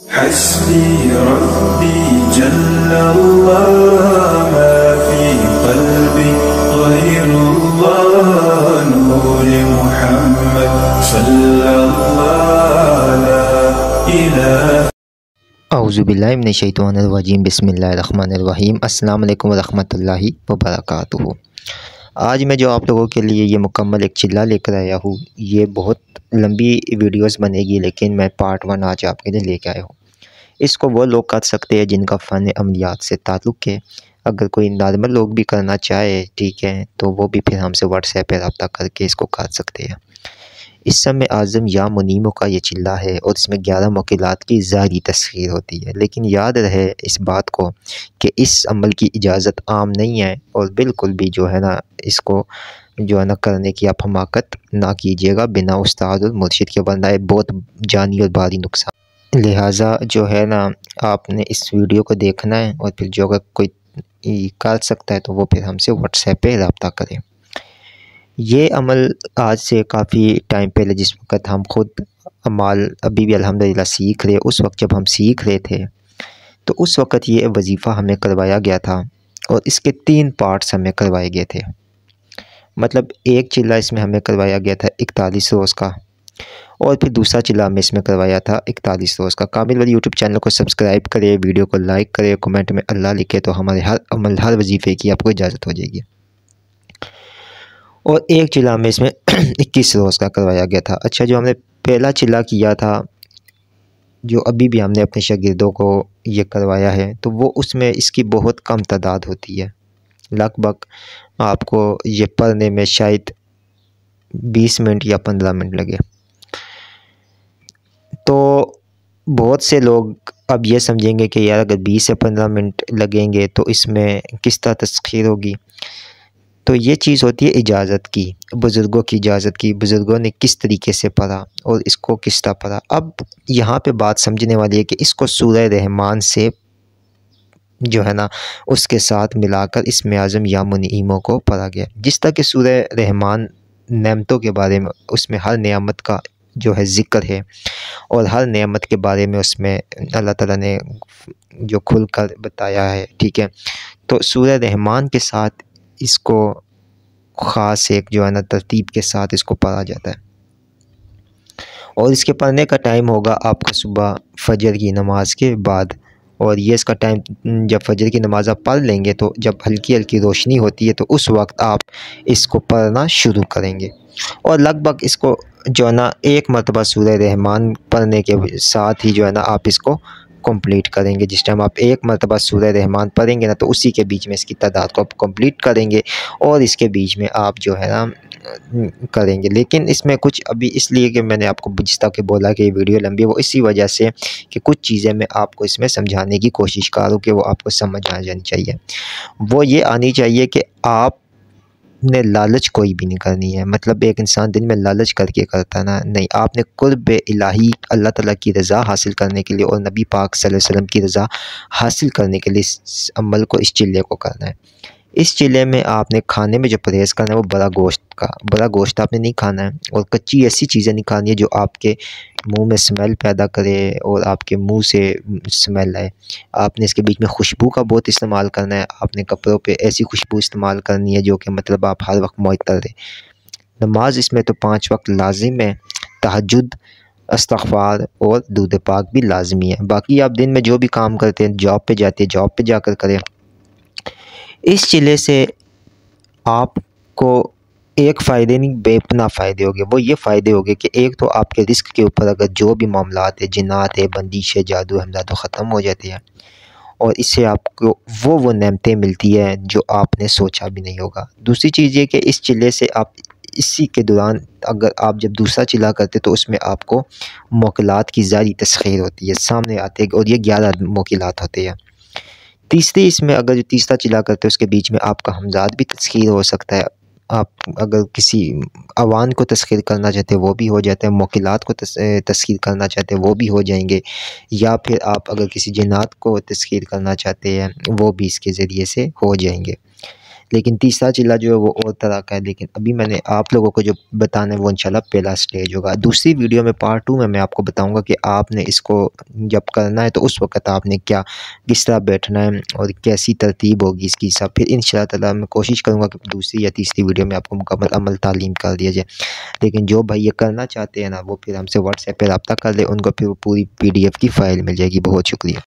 حسبي ربي جل الله ما في قلبي غير الله نور محمد صلى الله لا إله اعوذ باللہ من الشیطان الرجیم بسم اللہ الرحمن الرحیم السلام علیکم ورحمۃ اللہ وبرکاتہ۔ آج میں جو آپ لوگوں کے لیے یہ مکمل ایک چلہ لے کر آیا ہوں، یہ بہت لمبی ویڈیوز بنے گی لیکن میں پارٹ 1 آج آپ کے لیے لے کے آیا ہوں۔ اس کو وہ لوگ کر سکتے ہیں جن کا فن عملیات سے تعلق ہے۔ اگر کوئی نارمل لوگ بھی کرنا چاہے ٹھیک ہے تو وہ بھی پھر ہم سے واٹس ایپ پہ رابطہ کر کے اس کو کر سکتے ہیں۔ اس سم اعظم یا منیموں کا یہ چلہ ہے اور اس میں 11 موکلات کی ظاہری تسخیر ہوتی ہے، لیکن یاد رہے اس بات کو کہ اس عمل کی اجازت عام نہیں ہے اور بالکل بھی جو ہے نا اس کو جو ہے نا کرنے کی آپ حماقت نہ کیجیے گا بنا استاد اور مرشد کے، ورنہ بہت جانی اور بھاری نقصان۔ لہٰذا جو ہے نا آپ نے اس ویڈیو کو دیکھنا ہے اور پھر جو اگر کوئی کر سکتا ہے تو وہ پھر ہم سے واٹس ایپ پہ رابطہ کریں۔ یہ عمل آج سے کافی ٹائم پہلے جس وقت ہم خود اعمال ابھی بھی الحمدللہ سیکھ رہے، اس وقت جب ہم سیکھ رہے تھے تو اس وقت یہ وظیفہ ہمیں کروایا گیا تھا اور اس کے 3 پارٹس ہمیں کروائے گئے تھے۔ مطلب ایک چلہ اس میں ہمیں کروایا گیا تھا 41 روز کا، اور پھر دوسرا چلہ ہمیں اس میں کروایا تھا 41 روز کا۔ کامل والی یوٹیوب چینل کو سبسکرائب کرے، ویڈیو کو لائک کرے، کمنٹ میں اللہ لکھے تو ہمارے ہر عمل ہر وظیفے کی آپ کو اجازت ہو جائے گی۔ اور ایک چلہ ہمیں اس میں 21 روز کا کروایا گیا تھا۔ اچھا، جو ہم نے پہلا چلہ کیا تھا جو ابھی بھی ہم نے اپنے شاگردوں کو یہ کروایا ہے تو وہ اس میں اس کی بہت کم تعداد ہوتی ہے، لگ بھگ آپ کو یہ پڑھنے میں شاید 20 منٹ یا 15 منٹ لگے۔ تو بہت سے لوگ اب یہ سمجھیں گے کہ یار اگر 20 سے 15 منٹ لگیں گے تو اس میں کس طرح تسخیر ہوگی؟ تو یہ چیز ہوتی ہے اجازت کی، بزرگوں کی اجازت کی، بزرگوں نے کس طریقے سے پڑھا اور اس کو کس طرح پڑھا۔ اب یہاں پہ بات سمجھنے والی ہے کہ اس کو سورہ رحمان سے جو ہے نا اس کے ساتھ ملا کر اسم اعظم یا منعیموں کو پڑھا گیا، جس طرح کہ سورہ رحمان نعمتوں کے بارے میں اس میں ہر نعمت کا جو ہے ذکر ہے اور ہر نعمت کے بارے میں اس میں اللہ تعالیٰ نے جو کھل کر بتایا ہے ٹھیک ہے۔ تو سورہ رحمان کے ساتھ اس کو خاص ایک جو ہے نا ترتیب کے ساتھ اس کو پڑھا جاتا ہے، اور اس کے پڑھنے کا ٹائم ہوگا آپ کا صبح فجر کی نماز کے بعد، اور یہ اس کا ٹائم جب فجر کی نماز آپ پڑھ لیں گے تو جب ہلکی ہلکی روشنی ہوتی ہے تو اس وقت آپ اس کو پڑھنا شروع کریں گے، اور لگ بھگ اس کو جو ہے نا ایک مرتبہ سورہ رحمان پڑھنے کے ساتھ ہی جو ہے نا آپ اس کو کمپلیٹ کریں گے۔ جس ٹائم آپ ایک مرتبہ سورہ رحمان پڑھیں گے نا تو اسی کے بیچ میں اس کی تعداد کو آپ کمپلیٹ کریں گے اور اس کے بیچ میں آپ جو ہے نا کریں گے۔ لیکن اس میں کچھ ابھی اس لیے کہ میں نے آپ کو جس طرح کہ بولا کہ یہ ویڈیو لمبی ہے، وہ اسی وجہ سے کہ کچھ چیزیں میں آپ کو اس میں سمجھانے کی کوشش کر رہا ہوں کہ وہ آپ کو سمجھ آ جانی چاہیے۔ وہ یہ آنی چاہیے کہ آپ نے لالچ کوئی بھی نہیں کرنی ہے، مطلب ایک انسان دن میں لالچ کر کے کرتا نا نہیں، آپ نے قرب الہی اللہ تعالیٰ کی رضا حاصل کرنے کے لیے اور نبی پاک صلی اللہ علیہ وسلم کی رضا حاصل کرنے کے لیے اس عمل کو، اس چلے کو کرنا ہے۔ اس چلے میں آپ نے کھانے میں جو پرہیز کرنا ہے وہ بڑا گوشت آپ نے نہیں کھانا ہے، اور کچی ایسی چیزیں نہیں کھانی ہے جو آپ کے منہ میں سمیل پیدا کرے اور آپ کے منہ سے سمیل آئے۔ آپ نے اس کے بیچ میں خوشبو کا بہت استعمال کرنا ہے، آپ نے کپڑوں پہ ایسی خوشبو استعمال کرنی ہے جو کہ مطلب آپ ہر وقت معطر رہے۔ نماز اس میں تو 5 وقت لازم ہے، تہجد، استغفار اور درود پاک بھی لازمی ہے۔ باقی آپ دن میں جو بھی کام کرتے ہیں، جاب پہ جاتے ہیں جاب پہ جا کر کریں۔ اس چلے سے آپ کو ایک فائدے نہیں بے پناہ فائدے ہوگے۔ وہ یہ فائدے ہوگے کہ ایک تو آپ کے رزق کے اوپر اگر جو بھی معاملات ہے، جنات ہے، بندش ہے، جادو حملات ختم ہو جاتے ہیں، اور اس سے آپ کو وہ نعمتیں ملتی ہیں جو آپ نے سوچا بھی نہیں ہوگا۔ دوسری چیز یہ کہ اس چلے سے آپ اسی کے دوران اگر آپ جب دوسرا چلہ کرتے تو اس میں آپ کو موکلات کی ظاہری تسخیر ہوتی ہے، سامنے آتے ہیں، اور یہ 11 موکلات ہوتے ہیں۔ تیسری اس میں اگر جو تیسرا چلہ کرتے اس کے بیچ میں آپ کا حمزات بھی تسخیر ہو سکتا ہے، آپ اگر کسی اوان کو تسخیر کرنا چاہتے ہیں وہ بھی ہو جاتا ہے، موکلات کو تسخیر کرنا چاہتے ہیں وہ بھی ہو جائیں گے، یا پھر آپ اگر کسی جنات کو تسخیر کرنا چاہتے ہیں وہ بھی اس کے ذریعے سے ہو جائیں گے۔ لیکن تیسرا چلہ جو ہے وہ اور طرح کا ہے، لیکن ابھی میں نے آپ لوگوں کو جو بتانا ہے وہ انشاءاللہ پہلا سٹیج ہوگا۔ دوسری ویڈیو میں پارٹ 2 میں آپ کو بتاؤں گا کہ آپ نے اس کو جب کرنا ہے تو اس وقت آپ نے کس طرح بیٹھنا ہے اور کیسی ترتیب ہوگی اس کی سب۔ پھر انشاءاللہ تعالیٰ میں کوشش کروں گا کہ دوسری یا تیسری ویڈیو میں آپ کو مکمل عمل تعلیم کر دیا جائے، لیکن جو بھائی یہ کرنا چاہتے ہیں نا وہ پھر ہم سے واٹس ایپ پہ رابطہ کر لے، ان کو پھر وہ پوری PDF کی فائل مل جائے گی۔ بہت شکریہ۔